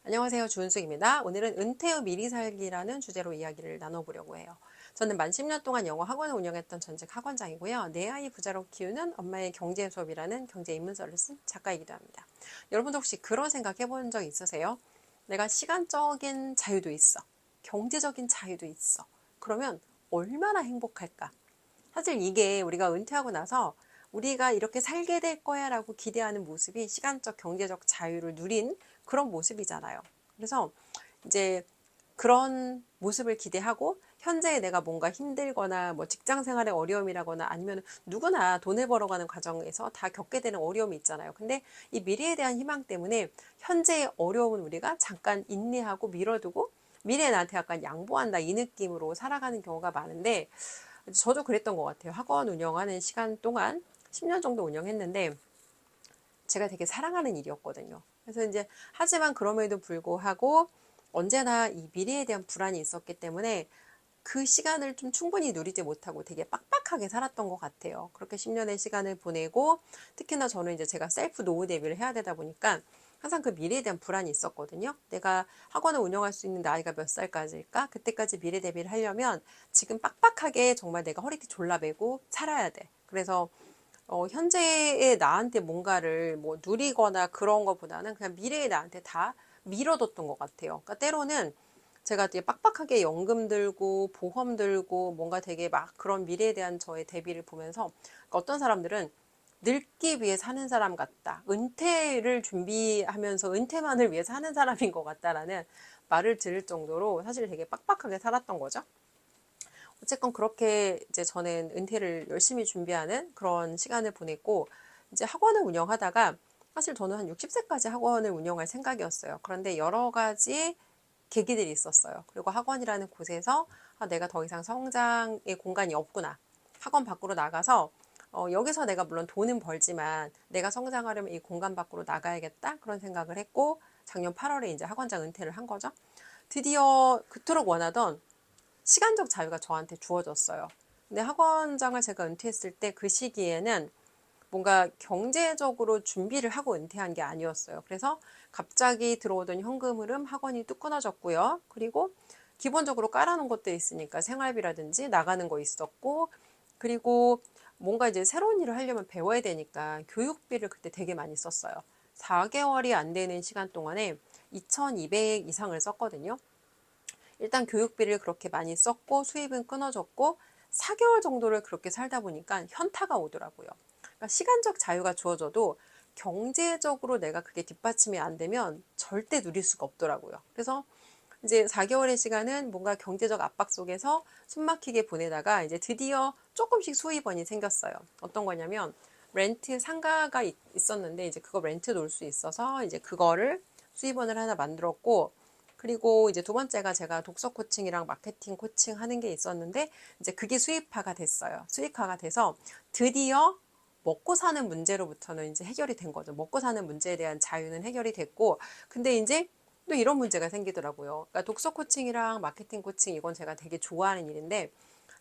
안녕하세요. 주은숙입니다. 오늘은 은퇴 후 미리 살기라는 주제로 이야기를 나눠보려고 해요. 저는 만 10년 동안 영어 학원을 운영했던 전직 학원장이고요. 내 아이 부자로 키우는 엄마의 경제 수업이라는 경제 입문서를 쓴 작가이기도 합니다. 여러분도 혹시 그런 생각 해본 적 있으세요? 내가 시간적인 자유도 있어. 경제적인 자유도 있어. 그러면 얼마나 행복할까? 사실 이게 우리가 은퇴하고 나서 우리가 이렇게 살게 될 거야 라고 기대하는 모습이 시간적, 경제적 자유를 누린 그런 모습이잖아요. 그래서 이제 그런 모습을 기대하고 현재 내가 뭔가 힘들거나 뭐 직장 생활의 어려움이라거나 아니면 누구나 돈을 벌어가는 과정에서 다 겪게 되는 어려움이 있잖아요. 근데 이 미래에 대한 희망 때문에 현재의 어려움은 우리가 잠깐 인내하고 미뤄두고 미래에 나한테 약간 양보한다 이 느낌으로 살아가는 경우가 많은데 저도 그랬던 것 같아요. 학원 운영하는 시간 동안 10년 정도 운영했는데 제가 되게 사랑하는 일이었거든요. 그래서 이제 하지만 그럼에도 불구하고 언제나 이 미래에 대한 불안이 있었기 때문에 그 시간을 좀 충분히 누리지 못하고 되게 빡빡하게 살았던 것 같아요. 그렇게 10년의 시간을 보내고 특히나 저는 이제 제가 셀프 노후 대비를 해야 되다 보니까 항상 그 미래에 대한 불안이 있었거든요. 내가 학원을 운영할 수 있는 나이가 몇 살까지일까? 그때까지 미래 대비를 하려면 지금 빡빡하게 정말 내가 허리띠 졸라매고 살아야 돼. 그래서 현재의 나한테 뭔가를 뭐 누리거나 그런 것보다는 그냥 미래의 나한테 다 밀어뒀던 것 같아요. 그러니까 때로는 제가 되게 빡빡하게 연금 들고 보험 들고 뭔가 되게 막 그런 미래에 대한 저의 대비를 보면서 그러니까 어떤 사람들은 늙기 위해 사는 사람 같다. 은퇴를 준비하면서 은퇴만을 위해 사는 사람인 것 같다라는 말을 들을 정도로 사실 되게 빡빡하게 살았던 거죠. 어쨌건 그렇게 이제 저는 은퇴를 열심히 준비하는 그런 시간을 보냈고 이제 학원을 운영하다가 사실 저는 한 60세까지 학원을 운영할 생각이었어요. 그런데 여러 가지 계기들이 있었어요. 그리고 학원이라는 곳에서 내가 더 이상 성장의 공간이 없구나. 학원 밖으로 나가서 여기서 내가 물론 돈은 벌지만 내가 성장하려면 이 공간 밖으로 나가야겠다. 그런 생각을 했고 작년 8월에 이제 학원장 은퇴를 한 거죠. 드디어 그토록 원하던 시간적 자유가 저한테 주어졌어요. 근데 학원장을 제가 은퇴했을 때 그 시기에는 뭔가 경제적으로 준비를 하고 은퇴한 게 아니었어요. 그래서 갑자기 들어오던 현금 흐름 학원이 뚝 끊어졌고요. 그리고 기본적으로 깔아놓은 것도 있으니까 생활비라든지 나가는 거 있었고, 그리고 뭔가 이제 새로운 일을 하려면 배워야 되니까 교육비를 그때 되게 많이 썼어요. 4개월이 안 되는 시간 동안에 2,200 이상을 썼거든요. 일단 교육비를 그렇게 많이 썼고 수입은 끊어졌고 4개월 정도를 그렇게 살다 보니까 현타가 오더라고요. 그러니까 시간적 자유가 주어져도 경제적으로 내가 그게 뒷받침이 안 되면 절대 누릴 수가 없더라고요. 그래서 이제 4개월의 시간은 뭔가 경제적 압박 속에서 숨막히게 보내다가 이제 드디어 조금씩 수입원이 생겼어요. 어떤 거냐면 렌트 상가가 있었는데 이제 그거 렌트 놓을 수 있어서 이제 그거를 수입원을 하나 만들었고 그리고 이제 두 번째가 제가 독서 코칭이랑 마케팅 코칭 하는 게 있었는데 이제 그게 수입화가 됐어요. 수익화가 돼서 드디어 먹고 사는 문제로부터는 이제 해결이 된 거죠. 먹고 사는 문제에 대한 자유는 해결이 됐고 근데 이제 또 이런 문제가 생기더라고요. 그러니까 독서 코칭이랑 마케팅 코칭 이건 제가 되게 좋아하는 일인데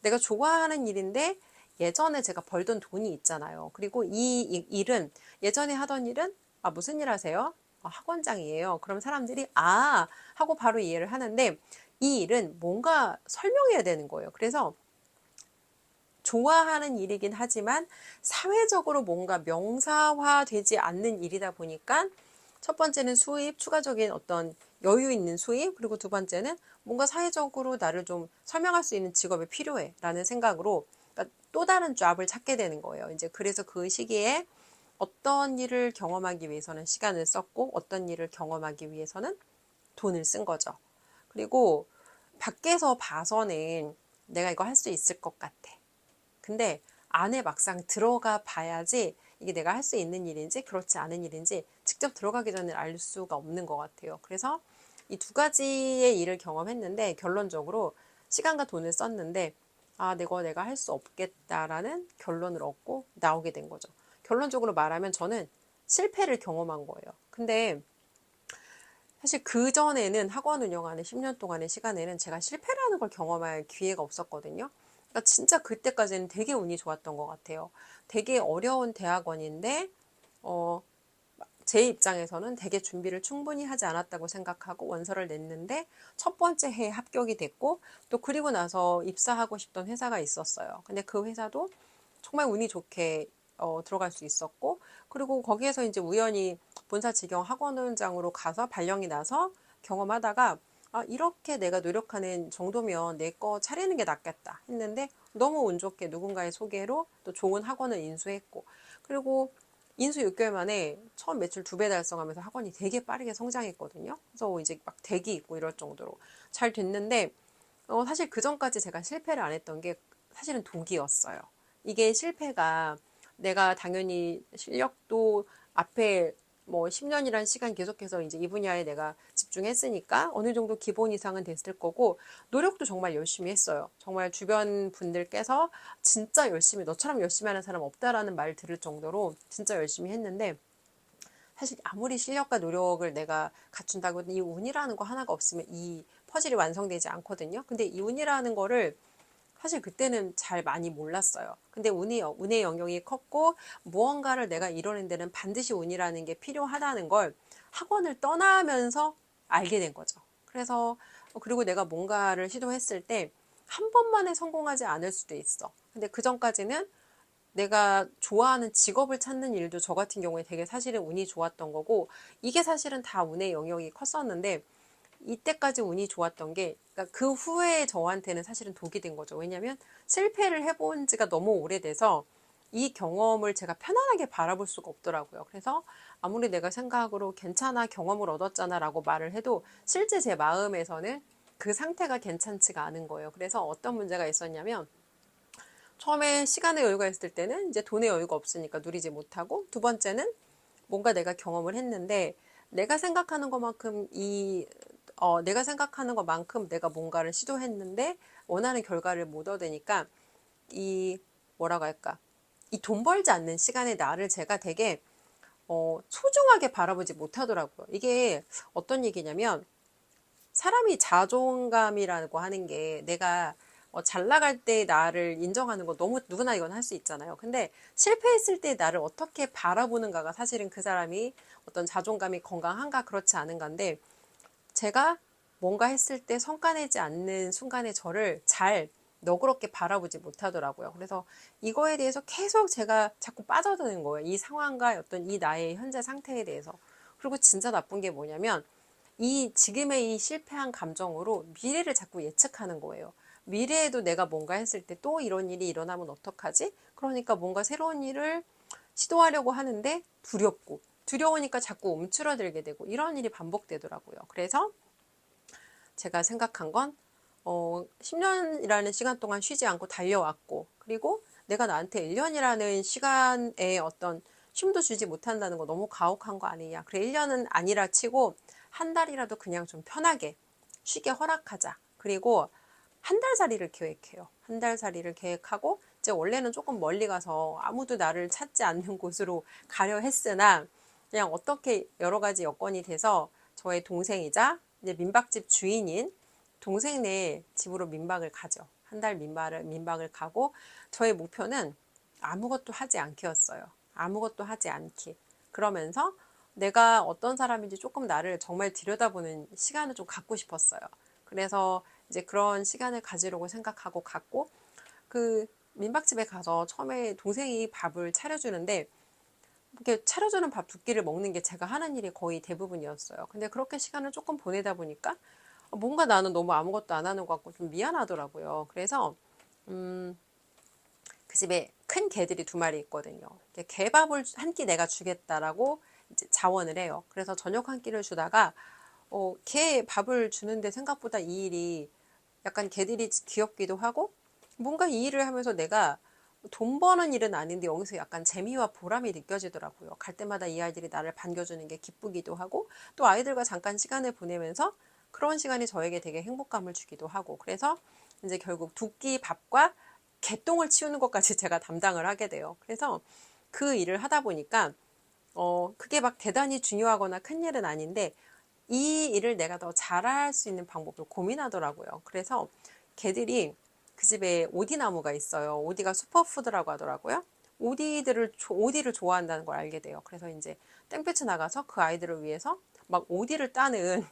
내가 좋아하는 일인데 예전에 제가 벌던 돈이 있잖아요. 그리고 이 일은 예전에 하던 일은 무슨 일 하세요? 학원장이에요. 그럼 사람들이 하고 바로 이해를 하는데 이 일은 뭔가 설명해야 되는 거예요. 그래서 좋아하는 일이긴 하지만 사회적으로 뭔가 명사화되지 않는 일이다 보니까 첫 번째는 수입, 추가적인 어떤 여유 있는 수입, 그리고 두 번째는 뭔가 사회적으로 나를 좀 설명할 수 있는 직업이 필요해 라는 생각으로 그러니까 또 다른 잡을 찾게 되는 거예요. 이제 그래서 그 시기에 어떤 일을 경험하기 위해서는 시간을 썼고 어떤 일을 경험하기 위해서는 돈을 쓴 거죠. 그리고 밖에서 봐서는 내가 이거 할 수 있을 것 같아. 근데 안에 막상 들어가 봐야지 이게 내가 할 수 있는 일인지 그렇지 않은 일인지 직접 들어가기 전에 알 수가 없는 것 같아요. 그래서 이 두 가지의 일을 경험했는데 결론적으로 시간과 돈을 썼는데 내가 할 수 없겠다라는 결론을 얻고 나오게 된 거죠. 결론적으로 말하면 저는 실패를 경험한 거예요. 근데 사실 그전에는 학원 운영하는 10년 동안의 시간에는 제가 실패라는 걸 경험할 기회가 없었거든요. 그러니까 진짜 그때까지는 되게 운이 좋았던 것 같아요. 되게 어려운 대학원인데, 어, 제 입장에서는 되게 준비를 충분히 하지 않았다고 생각하고 원서를 냈는데 첫 번째 해에 합격이 됐고 또 그리고 나서 입사하고 싶던 회사가 있었어요. 근데 그 회사도 정말 운이 좋게 들어갈 수 있었고 그리고 거기에서 이제 우연히 본사 직영 학원장으로 가서 발령이 나서 경험하다가 아, 이렇게 내가 노력하는 정도면 내 거 차리는 게 낫겠다 했는데 너무 운 좋게 누군가의 소개로 또 좋은 학원을 인수했고 그리고 인수 6개월 만에 처음 매출 2배 달성하면서 학원이 되게 빠르게 성장했거든요. 그래서 이제 막 대기 있고 이럴 정도로 잘 됐는데 사실 그 전까지 제가 실패를 안 했던 게 사실은 독이었어요. 이게 실패가 내가 당연히 실력도 앞에 뭐 10년이란 시간 계속해서 이제 이 분야에 내가 집중했으니까 어느 정도 기본 이상은 됐을 거고 노력도 정말 열심히 했어요. 정말 주변 분들께서 진짜 열심히 너처럼 열심히 하는 사람 없다라는 말 들을 정도로 진짜 열심히 했는데 사실 아무리 실력과 노력을 내가 갖춘다고 이 운이라는 거 하나가 없으면 이 퍼즐이 완성되지 않거든요. 근데 이 운이라는 거를 사실 그때는 잘 많이 몰랐어요. 근데 운의 영역이 컸고 무언가를 내가 이뤄낸 데는 반드시 운이라는 게 필요하다는 걸 학원을 떠나면서 알게 된 거죠. 그래서 그리고 내가 뭔가를 시도했을 때 한 번만에 성공하지 않을 수도 있어. 근데 그 전까지는 내가 좋아하는 직업을 찾는 일도 저 같은 경우에 되게 사실은 운이 좋았던 거고 이게 사실은 다 운의 영역이 컸었는데 이때까지 운이 좋았던 게 그러니까 그 후에 저한테는 사실은 독이 된 거죠. 왜냐하면 실패를 해본 지가 너무 오래돼서 이 경험을 제가 편안하게 바라볼 수가 없더라고요. 그래서 아무리 내가 생각으로 괜찮아 경험을 얻었잖아 라고 말을 해도 실제 제 마음에서는 그 상태가 괜찮지가 않은 거예요. 그래서 어떤 문제가 있었냐면 처음에 시간의 여유가 있을 때는 이제 돈의 여유가 없으니까 누리지 못하고 두 번째는 뭔가 내가 경험을 했는데 내가 생각하는 것만큼 내가 생각하는 것만큼 내가 뭔가를 시도했는데 원하는 결과를 못 얻으니까 이 뭐라고 할까 이 돈 벌지 않는 시간의 나를 제가 되게 소중하게 바라보지 못하더라고요. 이게 어떤 얘기냐면 사람이 자존감이라고 하는 게 내가 잘 나갈 때 나를 인정하는 거 너무 누구나 이건 할 수 있잖아요. 근데 실패했을 때 나를 어떻게 바라보는가가 사실은 그 사람이 어떤 자존감이 건강한가 그렇지 않은가인데 제가 뭔가 했을 때 성과 내지 않는 순간에 저를 잘 너그럽게 바라보지 못하더라고요. 그래서 이거에 대해서 계속 제가 자꾸 빠져드는 거예요. 이 상황과 어떤 이 나의 현재 상태에 대해서. 그리고 진짜 나쁜 게 뭐냐면 이 지금의 이 실패한 감정으로 미래를 자꾸 예측하는 거예요. 미래에도 내가 뭔가 했을 때 또 이런 일이 일어나면 어떡하지? 그러니까 뭔가 새로운 일을 시도하려고 하는데 두렵고 두려우니까 자꾸 움츠러들게 되고 이런 일이 반복되더라고요. 그래서 제가 생각한 건 10년이라는 시간 동안 쉬지 않고 달려왔고 그리고 내가 나한테 1년이라는 시간에 어떤 쉼도 주지 못한다는 거 너무 가혹한 거 아니냐. 그래 1년은 아니라 치고 한 달이라도 그냥 좀 편하게 쉬게 허락하자. 그리고 한 달살이를 계획해요. 한 달살이를 계획하고 이제 원래는 조금 멀리 가서 아무도 나를 찾지 않는 곳으로 가려 했으나 그냥 어떻게 여러 가지 여건이 돼서 저의 동생이자 이제 민박집 주인인 동생네 집으로 민박을 가죠. 한 달 민박을 가고 저의 목표는 아무것도 하지 않기였어요. 아무것도 하지 않기. 그러면서 내가 어떤 사람인지 조금 나를 정말 들여다보는 시간을 좀 갖고 싶었어요. 그래서 이제 그런 시간을 가지려고 생각하고 갔고 그 민박집에 가서 처음에 동생이 밥을 차려주는데 이렇게 차려주는 밥 두 끼를 먹는 게 제가 하는 일이 거의 대부분이었어요. 근데 그렇게 시간을 조금 보내다 보니까 뭔가 나는 너무 아무것도 안 하는 것 같고 좀 미안하더라고요. 그래서 그 집에 큰 개들이 2마리 있거든요. 개밥을 한 끼 내가 주겠다라고 이제 자원을 해요. 그래서 저녁 한 끼를 주다가 개 밥을 주는데 생각보다 이 일이 약간 개들이 귀엽기도 하고 뭔가 이 일을 하면서 내가 돈 버는 일은 아닌데 여기서 약간 재미와 보람이 느껴지더라고요. 갈 때마다 이 아이들이 나를 반겨주는 게 기쁘기도 하고 또 아이들과 잠깐 시간을 보내면서 그런 시간이 저에게 되게 행복감을 주기도 하고 그래서 이제 결국 2끼 밥과 개똥을 치우는 것까지 제가 담당을 하게 돼요. 그래서 그 일을 하다 보니까 그게 막 대단히 중요하거나 큰 일은 아닌데 이 일을 내가 더 잘할 수 있는 방법을 고민하더라고요. 그래서 개들이 그 집에 오디나무가 있어요. 오디가 슈퍼푸드라고 하더라고요. 오디를 좋아한다는 걸 알게 돼요. 그래서 이제 땡볕에 나가서 그 아이들을 위해서 막 오디를 따는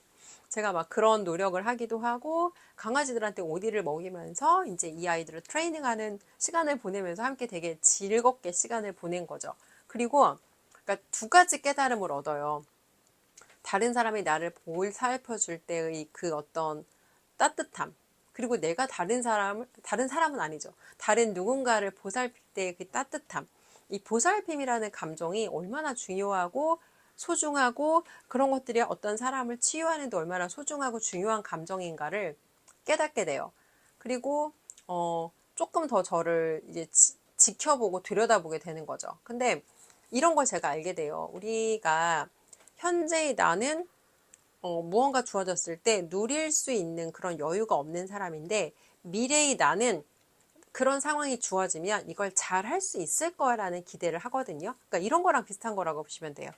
제가 막 그런 노력을 하기도 하고 강아지들한테 오디를 먹이면서 이제 이 아이들을 트레이닝하는 시간을 보내면서 함께 되게 즐겁게 시간을 보낸 거죠. 그리고 그러니까 두 가지 깨달음을 얻어요. 다른 사람이 나를 살펴줄 때의 그 어떤 따뜻함. 그리고 내가 다른 사람은 아니죠. 다른 누군가를 보살필 때의 그 따뜻함. 이 보살핌이라는 감정이 얼마나 중요하고 소중하고 그런 것들이 어떤 사람을 치유하는 데 얼마나 소중하고 중요한 감정인가를 깨닫게 돼요. 그리고 조금 더 저를 이제 지켜보고 들여다보게 되는 거죠. 근데 이런 걸 제가 알게 돼요. 우리가 현재의 나는 무언가 주어졌을 때 누릴 수 있는 그런 여유가 없는 사람인데 미래의 나는 그런 상황이 주어지면 이걸 잘 할 수 있을 거라는 기대를 하거든요. 그러니까 이런 거랑 비슷한 거라고 보시면 돼요.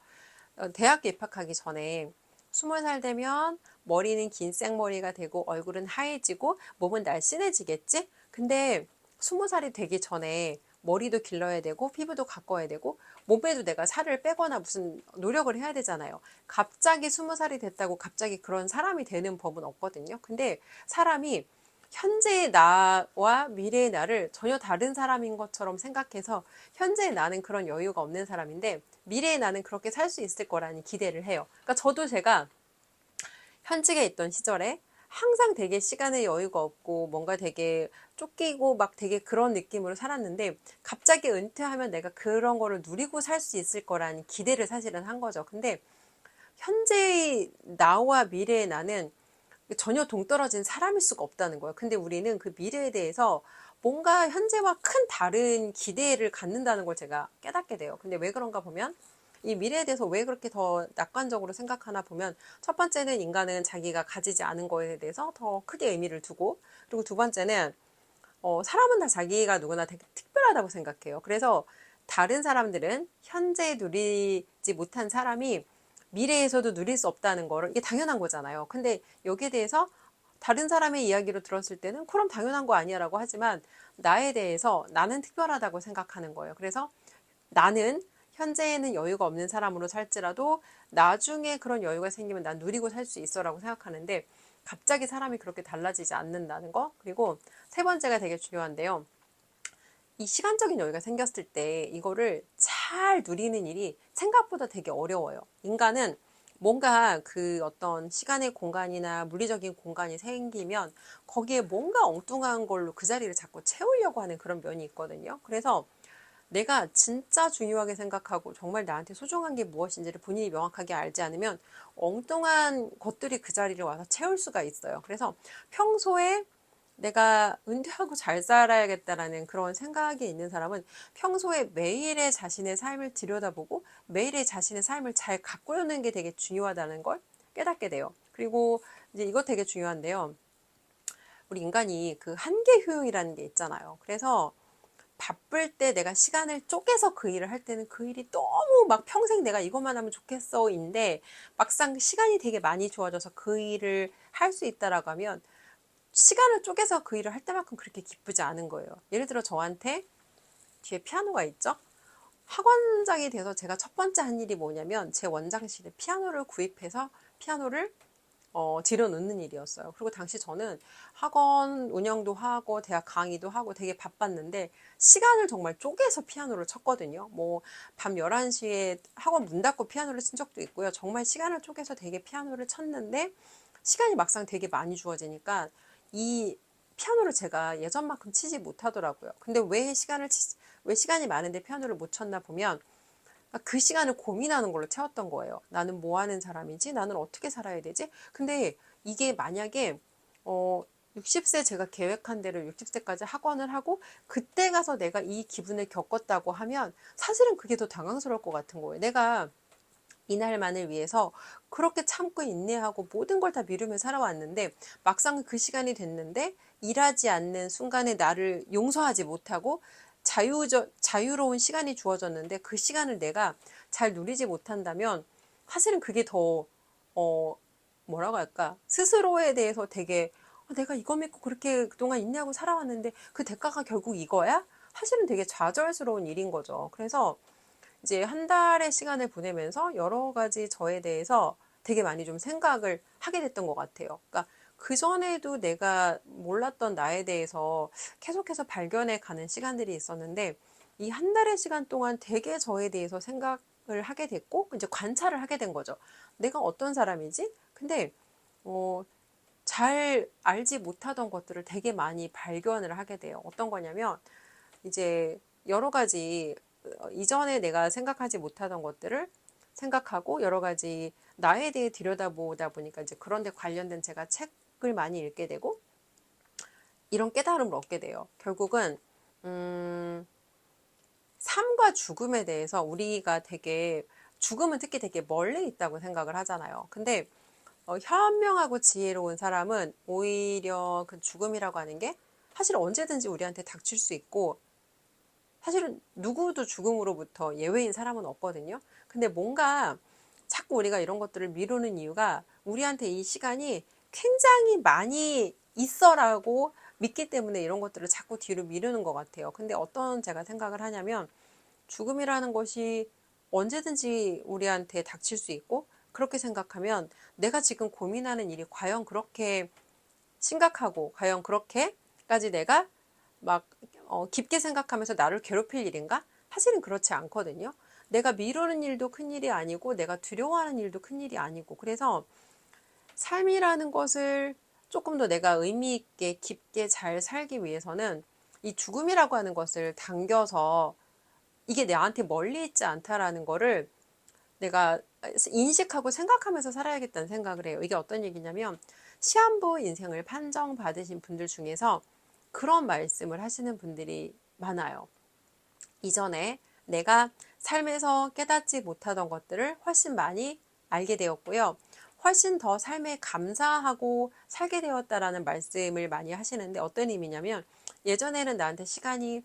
대학교 입학하기 전에 20살 되면 머리는 긴 생머리가 되고 얼굴은 하얘지고 몸은 날씬해지겠지? 근데 20살이 되기 전에 머리도 길러야 되고 피부도 가꿔야 되고 몸에도 내가 살을 빼거나 무슨 노력을 해야 되잖아요. 갑자기 20살이 됐다고 갑자기 그런 사람이 되는 법은 없거든요. 근데 사람이 현재의 나와 미래의 나를 전혀 다른 사람인 것처럼 생각해서 현재의 나는 그런 여유가 없는 사람인데 미래의 나는 그렇게 살 수 있을 거라는 기대를 해요. 그러니까 저도 제가 현직에 있던 시절에 항상 되게 시간에 여유가 없고 뭔가 되게 쫓기고 막 되게 그런 느낌으로 살았는데 갑자기 은퇴하면 내가 그런 거를 누리고 살 수 있을 거라는 기대를 사실은 한 거죠. 근데 현재의 나와 미래의 나는 전혀 동떨어진 사람일 수가 없다는 거예요. 근데 우리는 그 미래에 대해서 뭔가 현재와 큰 다른 기대를 갖는다는 걸 제가 깨닫게 돼요. 근데 왜 그런가 보면 이 미래에 대해서 왜 그렇게 더 낙관적으로 생각하나 보면 첫 번째는 인간은 자기가 가지지 않은 거에 대해서 더 크게 의미를 두고 그리고 두 번째는 사람은 다 자기가 누구나 되게 특별하다고 생각해요. 그래서 다른 사람들은 현재 누리지 못한 사람이 미래에서도 누릴 수 없다는 거를 이게 당연한 거잖아요. 근데 여기에 대해서 다른 사람의 이야기로 들었을 때는 그럼 당연한 거 아니야라고 하지만 나에 대해서 나는 특별하다고 생각하는 거예요. 그래서 나는 현재에는 여유가 없는 사람으로 살지라도 나중에 그런 여유가 생기면 난 누리고 살 수 있어라고 생각하는데 갑자기 사람이 그렇게 달라지지 않는다는 거. 그리고 세 번째가 되게 중요한데요. 이 시간적인 여유가 생겼을 때 이거를 잘 누리는 일이 생각보다 되게 어려워요. 인간은 뭔가 그 어떤 시간의 공간이나 물리적인 공간이 생기면 거기에 뭔가 엉뚱한 걸로 그 자리를 자꾸 채우려고 하는 그런 면이 있거든요. 그래서 내가 진짜 중요하게 생각하고 정말 나한테 소중한 게 무엇인지를 본인이 명확하게 알지 않으면 엉뚱한 것들이 그 자리를 와서 채울 수가 있어요. 그래서 평소에 내가 은퇴하고 잘 살아야겠다라는 그런 생각이 있는 사람은 평소에 매일의 자신의 삶을 들여다보고 매일의 자신의 삶을 잘 가꾸는 게 되게 중요하다는 걸 깨닫게 돼요. 그리고 이제 이거 되게 중요한데요. 우리 인간이 그 한계 효용이라는 게 있잖아요. 그래서 바쁠 때 내가 시간을 쪼개서 그 일을 할 때는 그 일이 너무 막 평생 내가 이것만 하면 좋겠어인데 막상 시간이 되게 많이 주어져서 그 일을 할 수 있다라고 하면 시간을 쪼개서 그 일을 할 때만큼 그렇게 기쁘지 않은 거예요. 예를 들어 저한테 뒤에 피아노가 있죠? 학원장이 돼서 제가 첫 번째 한 일이 뭐냐면 제 원장실에 피아노를 구입해서 피아노를 들여놓는 일이었어요. 그리고 당시 저는 학원 운영도 하고 대학 강의도 하고 되게 바빴는데 시간을 정말 쪼개서 피아노를 쳤거든요. 뭐 밤 11시에 학원 문 닫고 피아노를 친 적도 있고요. 정말 시간을 쪼개서 되게 피아노를 쳤는데 시간이 막상 되게 많이 주어지니까 이 피아노를 제가 예전만큼 치지 못하더라고요. 근데 왜 시간이 많은데 피아노를 못 쳤나 보면 그 시간을 고민하는 걸로 채웠던 거예요. 나는 뭐 하는 사람이지? 나는 어떻게 살아야 되지? 근데 이게 만약에 60세 제가 계획한 대로 60세까지 학원을 하고 그때 가서 내가 이 기분을 겪었다고 하면 사실은 그게 더 당황스러울 것 같은 거예요. 내가 이날만을 위해서 그렇게 참고 인내하고 모든 걸 다 미루며 살아왔는데 막상 그 시간이 됐는데 일하지 않는 순간에 나를 용서하지 못하고 자유로운 시간이 주어졌는데 그 시간을 내가 잘 누리지 못한다면 사실은 그게 더 뭐라고 할까 스스로에 대해서 되게 내가 이거 믿고 그렇게 그동안 인내하고 살아왔는데 그 대가가 결국 이거야? 사실은 되게 좌절스러운 일인 거죠. 그래서 이제 한 달의 시간을 보내면서 여러 가지 저에 대해서 되게 많이 좀 생각을 하게 됐던 것 같아요. 그러니까 그전에도 내가 몰랐던 나에 대해서 계속해서 발견해 가는 시간들이 있었는데 이 한 달의 시간 동안 되게 저에 대해서 생각을 하게 됐고 이제 관찰을 하게 된 거죠. 내가 어떤 사람이지? 근데 잘 알지 못하던 것들을 되게 많이 발견을 하게 돼요. 어떤 거냐면 이제 여러 가지 이전에 내가 생각하지 못하던 것들을 생각하고 여러 가지 나에 대해 들여다보다 보니까 이제 그런 데 관련된 제가 책을 많이 읽게 되고 이런 깨달음을 얻게 돼요. 결국은 삶과 죽음에 대해서 우리가 되게 죽음은 특히 되게 멀리 있다고 생각을 하잖아요. 근데 현명하고 지혜로운 사람은 오히려 그 죽음이라고 하는 게 사실 언제든지 우리한테 닥칠 수 있고 사실은 누구도 죽음으로부터 예외인 사람은 없거든요. 근데 뭔가 자꾸 우리가 이런 것들을 미루는 이유가 우리한테 이 시간이 굉장히 많이 있어라고 믿기 때문에 이런 것들을 자꾸 뒤로 미루는 것 같아요. 근데 어떤 제가 생각을 하냐면 죽음이라는 것이 언제든지 우리한테 닥칠 수 있고 그렇게 생각하면 내가 지금 고민하는 일이 과연 그렇게 심각하고 과연 그렇게까지 내가 막 깊게 생각하면서 나를 괴롭힐 일인가? 사실은 그렇지 않거든요. 내가 미루는 일도 큰일이 아니고 내가 두려워하는 일도 큰일이 아니고 그래서 삶이라는 것을 조금 더 내가 의미 있게 깊게 잘 살기 위해서는 이 죽음이라고 하는 것을 당겨서 이게 나한테 멀리 있지 않다라는 거를 내가 인식하고 생각하면서 살아야겠다는 생각을 해요. 이게 어떤 얘기냐면 시한부 인생을 판정받으신 분들 중에서 그런 말씀을 하시는 분들이 많아요. 이전에 내가 삶에서 깨닫지 못하던 것들을 훨씬 많이 알게 되었고요. 훨씬 더 삶에 감사하고 살게 되었다라는 말씀을 많이 하시는데 어떤 의미냐면 예전에는 나한테 시간이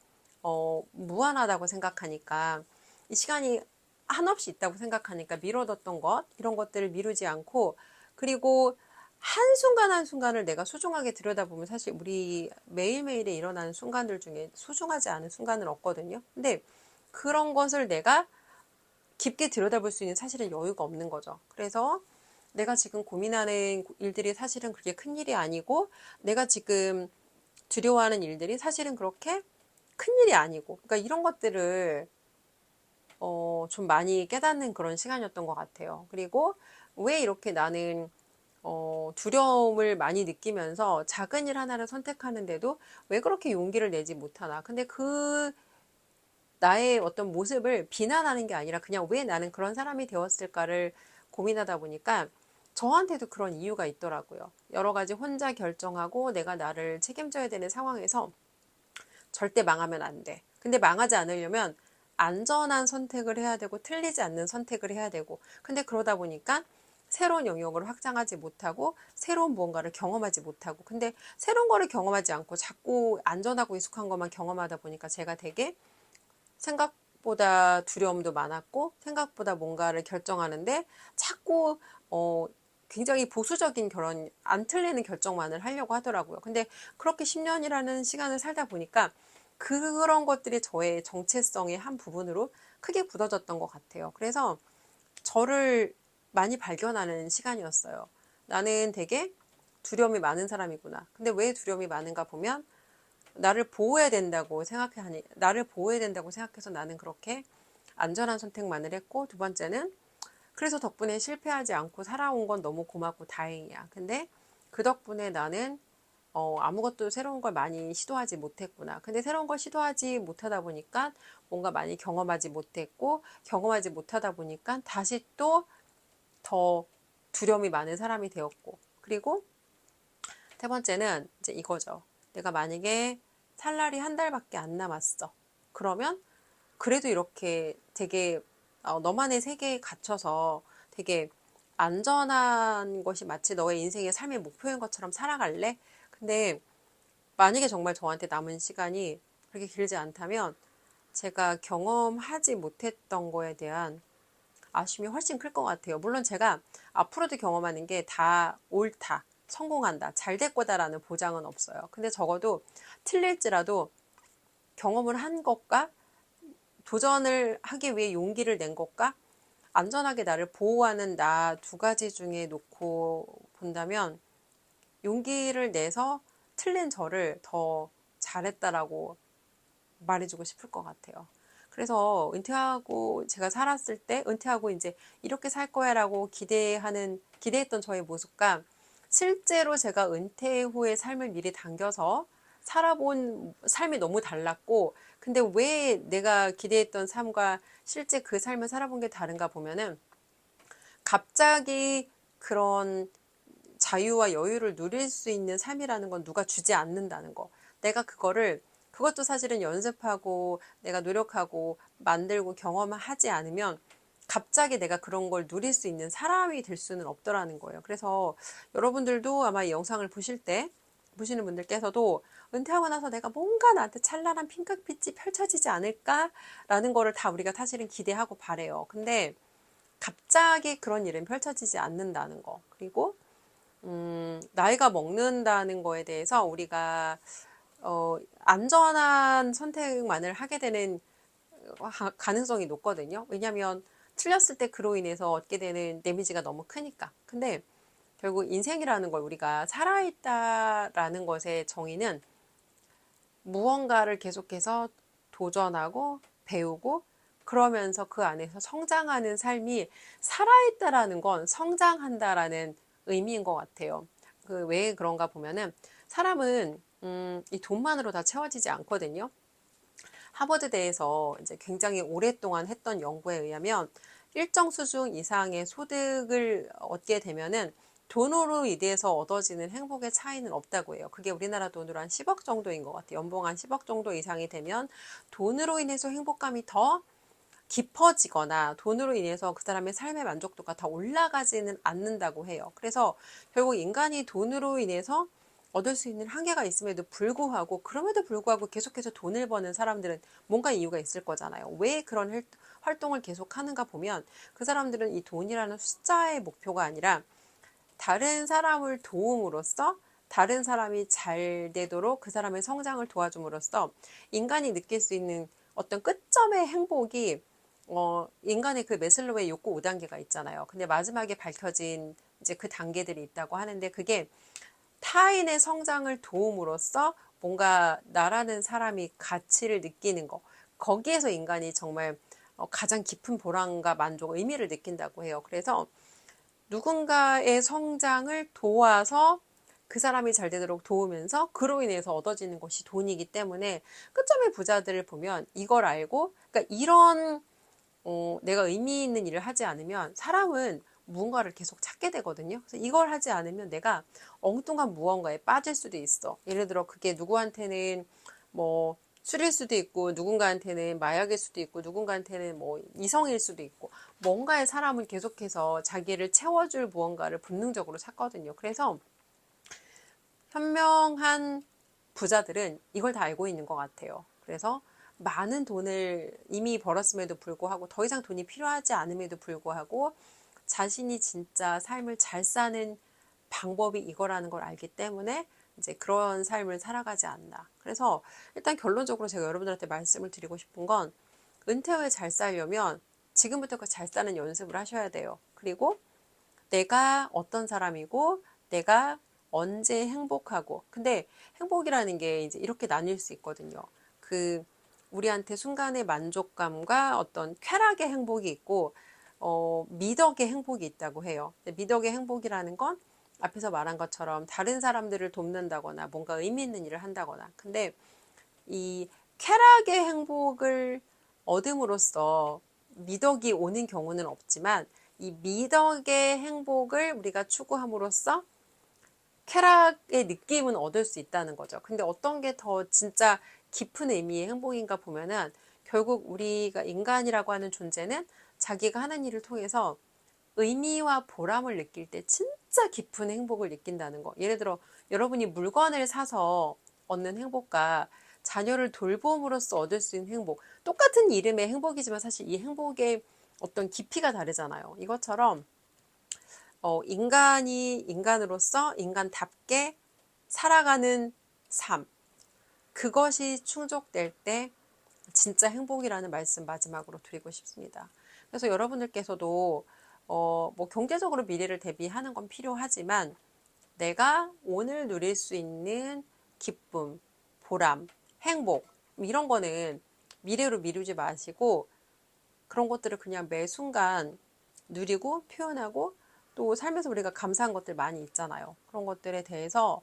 무한하다고 생각하니까 이 시간이 한없이 있다고 생각하니까 미뤄뒀던 것 이런 것들을 미루지 않고 그리고 한순간 한순간을 내가 소중하게 들여다보면 사실 우리 매일매일에 일어나는 순간들 중에 소중하지 않은 순간은 없거든요. 근데 그런 것을 내가 깊게 들여다볼 수 있는 사실은 여유가 없는 거죠. 그래서 내가 지금 고민하는 일들이 사실은 그렇게 큰 일이 아니고 내가 지금 두려워하는 일들이 사실은 그렇게 큰 일이 아니고 그러니까 이런 것들을 좀 많이 깨닫는 그런 시간이었던 것 같아요. 그리고 왜 이렇게 나는 두려움을 많이 느끼면서 작은 일 하나를 선택하는데도 왜 그렇게 용기를 내지 못하나. 근데 그 나의 어떤 모습을 비난하는 게 아니라 그냥 왜 나는 그런 사람이 되었을까를 고민하다 보니까 저한테도 그런 이유가 있더라고요. 여러 가지 혼자 결정하고 내가 나를 책임져야 되는 상황에서 절대 망하면 안 돼. 근데 망하지 않으려면 안전한 선택을 해야 되고 틀리지 않는 선택을 해야 되고 근데 그러다 보니까 새로운 영역을 확장하지 못하고 새로운 무언가를 경험하지 못하고 근데 새로운 거를 경험하지 않고 자꾸 안전하고 익숙한 것만 경험하다 보니까 제가 되게 생각보다 두려움도 많았고 생각보다 뭔가를 결정하는데 자꾸 굉장히 보수적인 그런 안 틀리는 결정만을 하려고 하더라고요. 근데 그렇게 10년이라는 시간을 살다 보니까 그런 것들이 저의 정체성의 한 부분으로 크게 굳어졌던 것 같아요. 그래서 저를 많이 발견하는 시간이었어요. 나는 되게 두려움이 많은 사람이구나. 근데 왜 두려움이 많은가 보면 나를 보호해야 된다고 생각하니 나를 보호해야 된다고 생각해서 나는 그렇게 안전한 선택만을 했고 두 번째는 그래서 덕분에 실패하지 않고 살아온 건 너무 고맙고 다행이야. 근데 그 덕분에 나는 아무것도 새로운 걸 많이 시도하지 못했구나. 근데 새로운 걸 시도하지 못하다 보니까 뭔가 많이 경험하지 못했고 경험하지 못하다 보니까 다시 또 더 두려움이 많은 사람이 되었고 그리고 세 번째는 이제 이거죠. 내가 만약에 살 날이 한 달밖에 안 남았어. 그러면 그래도 이렇게 되게 너만의 세계에 갇혀서 되게 안전한 것이 마치 너의 인생의 삶의 목표인 것처럼 살아갈래? 근데 만약에 정말 저한테 남은 시간이 그렇게 길지 않다면 제가 경험하지 못했던 거에 대한 아쉬움이 훨씬 클 것 같아요. 물론 제가 앞으로도 경험하는 게 다 옳다, 성공한다, 잘 될 거다라는 보장은 없어요. 근데 적어도 틀릴지라도 경험을 한 것과 도전을 하기 위해 용기를 낸 것과 안전하게 나를 보호하는 나 두 가지 중에 놓고 본다면 용기를 내서 틀린 저를 더 잘했다라고 말해주고 싶을 것 같아요. 그래서 은퇴하고 제가 살았을 때 은퇴하고 이제 이렇게 살 거야라고 기대했던 저의 모습과 실제로 제가 은퇴 후의 삶을 미리 당겨서 살아본 삶이 너무 달랐고, 근데 왜 내가 기대했던 삶과 실제 그 삶을 살아본 게 다른가 보면은 갑자기 그런 자유와 여유를 누릴 수 있는 삶이라는 건 누가 주지 않는다는 거. 내가 그것도 사실은 연습하고 내가 노력하고 만들고 경험하지 않으면 갑자기 내가 그런 걸 누릴 수 있는 사람이 될 수는 없더라는 거예요. 그래서 여러분들도 아마 이 영상을 보시는 분들께서도 은퇴하고 나서 내가 뭔가 나한테 찬란한 핑크빛이 펼쳐지지 않을까라는 거를 다 우리가 사실은 기대하고 바래요. 근데 갑자기 그런 일은 펼쳐지지 않는다는 거. 그리고 나이가 먹는다는 거에 대해서 우리가 안전한 선택만을 하게 되는 가능성이 높거든요. 왜냐하면 틀렸을 때 그로 인해서 얻게 되는 데미지가 너무 크니까. 근데 결국 인생이라는 걸 우리가 살아있다라는 것의 정의는 무언가를 계속해서 도전하고 배우고 그러면서 그 안에서 성장하는 삶이 살아있다라는 건 성장한다라는 의미인 것 같아요. 왜 그런가 보면은 사람은 이 돈만으로 다 채워지지 않거든요. 하버드대에서 이제 굉장히 오랫동안 했던 연구에 의하면 일정 수준 이상의 소득을 얻게 되면은 돈으로 인해서 얻어지는 행복의 차이는 없다고 해요. 그게 우리나라 돈으로 한 10억 정도인 것 같아요. 연봉 한 10억 정도 이상이 되면 돈으로 인해서 행복감이 더 깊어지거나 돈으로 인해서 그 사람의 삶의 만족도가 더 올라가지는 않는다고 해요. 그래서 결국 인간이 돈으로 인해서 얻을 수 있는 한계가 있음에도 불구하고 그럼에도 불구하고 계속해서 돈을 버는 사람들은 뭔가 이유가 있을 거잖아요. 왜 그런 활동을 계속 하는가 보면 그 사람들은 이 돈이라는 숫자의 목표가 아니라 다른 사람을 도움으로써 다른 사람이 잘 되도록 그 사람의 성장을 도와줌으로써 인간이 느낄 수 있는 어떤 끝점의 행복이 인간의 그 매슬로우의 욕구 5단계가 있잖아요. 근데 마지막에 밝혀진 이제 그 단계들이 있다고 하는데 그게 타인의 성장을 도움으로써 뭔가 나라는 사람이 가치를 느끼는 거. 거기에서 인간이 정말 가장 깊은 보람과 만족, 의미를 느낀다고 해요. 그래서 누군가의 성장을 도와서 그 사람이 잘 되도록 도우면서 그로 인해서 얻어지는 것이 돈이기 때문에 끝점의 부자들을 보면 이걸 알고, 그러니까 이런 내가 의미 있는 일을 하지 않으면 사람은 무언가를 계속 찾게 되거든요. 그래서 이걸 하지 않으면 내가 엉뚱한 무언가에 빠질 수도 있어. 예를 들어 그게 누구한테는 뭐 술일 수도 있고 누군가한테는 마약일 수도 있고 누군가한테는 뭐 이성일 수도 있고 뭔가의 사람은 계속해서 자기를 채워줄 무언가를 본능적으로 찾거든요. 그래서 현명한 부자들은 이걸 다 알고 있는 것 같아요. 그래서 많은 돈을 이미 벌었음에도 불구하고 더 이상 돈이 필요하지 않음에도 불구하고 자신이 진짜 삶을 잘 사는 방법이 이거라는 걸 알기 때문에 이제 그런 삶을 살아가지 않나. 그래서 일단 결론적으로 제가 여러분들한테 말씀을 드리고 싶은 건 은퇴 후에 잘 살려면 지금부터 그 잘 사는 연습을 하셔야 돼요. 그리고 내가 어떤 사람이고 내가 언제 행복하고 근데 행복이라는 게 이제 이렇게 나뉠 수 있거든요. 우리한테 순간의 만족감과 어떤 쾌락의 행복이 있고 미덕의 행복이 있다고 해요. 미덕의 행복이라는 건 앞에서 말한 것처럼 다른 사람들을 돕는다거나 뭔가 의미 있는 일을 한다거나 근데 이 쾌락의 행복을 얻음으로써 미덕이 오는 경우는 없지만 이 미덕의 행복을 우리가 추구함으로써 쾌락의 느낌은 얻을 수 있다는 거죠. 근데 어떤 게 더 진짜 깊은 의미의 행복인가 보면은 결국 우리가 인간이라고 하는 존재는 자기가 하는 일을 통해서 의미와 보람을 느낄 때 진짜 깊은 행복을 느낀다는 거. 예를 들어 여러분이 물건을 사서 얻는 행복과 자녀를 돌봄으로써 얻을 수 있는 행복. 똑같은 이름의 행복이지만 사실 이 행복의 어떤 깊이가 다르잖아요. 이것처럼 인간이 인간으로서 인간답게 살아가는 삶. 그것이 충족될 때 진짜 행복이라는 말씀 마지막으로 드리고 싶습니다. 그래서 여러분들께서도 뭐 경제적으로 미래를 대비하는 건 필요하지만 내가 오늘 누릴 수 있는 기쁨, 보람, 행복 이런 거는 미래로 미루지 마시고 그런 것들을 그냥 매 순간 누리고 표현하고 또 삶에서 우리가 감사한 것들 많이 있잖아요. 그런 것들에 대해서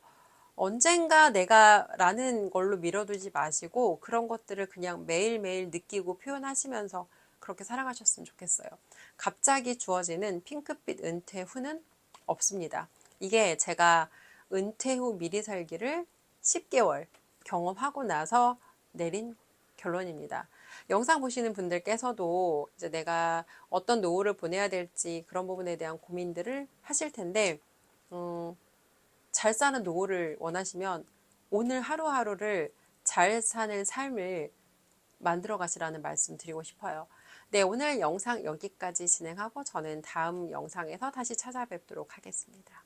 언젠가 내가라는 걸로 밀어두지 마시고 그런 것들을 그냥 매일매일 느끼고 표현하시면서 그렇게 살아가셨으면 좋겠어요. 갑자기 주어지는 핑크빛 은퇴 후는 없습니다. 이게 제가 은퇴 후 미리 살기를 10개월 경험하고 나서 내린 결론입니다. 영상 보시는 분들께서도 이제 내가 어떤 노후를 보내야 될지 그런 부분에 대한 고민들을 하실 텐데, 잘 사는 노후를 원하시면 오늘 하루하루를 잘 사는 삶을 만들어 가시라는 말씀 드리고 싶어요. 네, 오늘 영상 여기까지 진행하고 저는 다음 영상에서 다시 찾아뵙도록 하겠습니다.